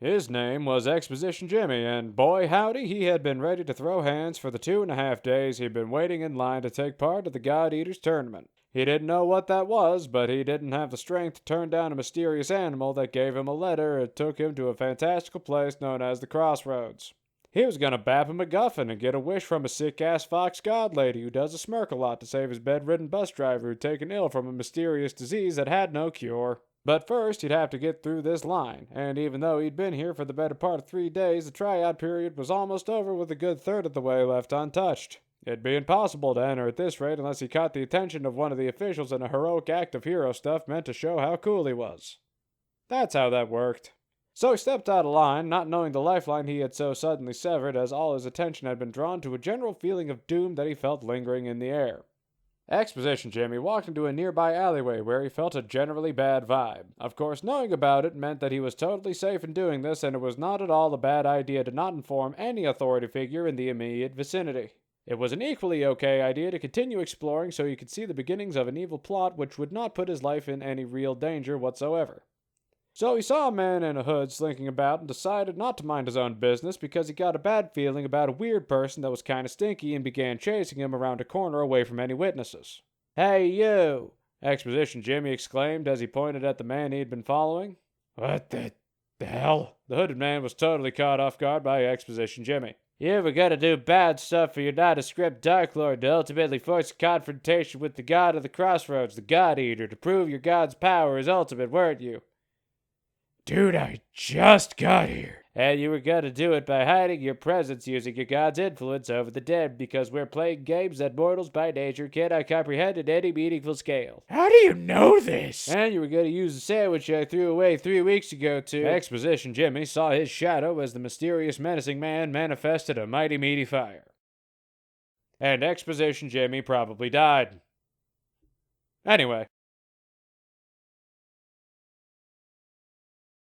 His name was Exposition Jimmy, and boy howdy, he had been ready to throw hands for the 2.5 days he'd been waiting in line to take part of the God Eaters tournament. He didn't know what that was, but he didn't have the strength to turn down a mysterious animal that gave him a letter. It took him to a fantastical place known as the Crossroads. He was gonna bap a MacGuffin and get a wish from a sick-ass fox god lady who does a smirk a lot to save his bedridden bus driver who'd taken ill from a mysterious disease that had no cure. But first, he'd have to get through this line, and even though he'd been here for the better part of 3 days, the tryout period was almost over with a good third of the way left untouched. It'd be impossible to enter at this rate unless he caught the attention of one of the officials in a heroic act of hero stuff meant to show how cool he was. That's how that worked. So he stepped out of line, not knowing the lifeline he had so suddenly severed, as all his attention had been drawn to a general feeling of doom that he felt lingering in the air. Exposition Jimmy walked into a nearby alleyway where he felt a generally bad vibe. Of course, knowing about it meant that he was totally safe in doing this, and it was not at all a bad idea to not inform any authority figure in the immediate vicinity. It was an equally okay idea to continue exploring so he could see the beginnings of an evil plot which would not put his life in any real danger whatsoever. So he saw a man in a hood slinking about and decided not to mind his own business because he got a bad feeling about a weird person that was kinda stinky and began chasing him around a corner away from any witnesses. "Hey, you!" Exposition Jimmy exclaimed as he pointed at the man he'd been following. "What the hell?" The hooded man was totally caught off guard by Exposition Jimmy. "You ever gotta do bad stuff for your nondescript Dark Lord to ultimately force a confrontation with the God of the Crossroads, the God Eater, to prove your God's power is ultimate, weren't you?" "Dude, I just got here." "And you were gonna do it by hiding your presence using your god's influence over the dead because we're playing games that mortals by nature cannot comprehend at any meaningful scale." "How do you know this?" "And you were gonna use the sandwich I threw away 3 weeks ago to—" Exposition Jimmy saw his shadow as the mysterious menacing man manifested a mighty meaty fire. And Exposition Jimmy probably died. Anyway,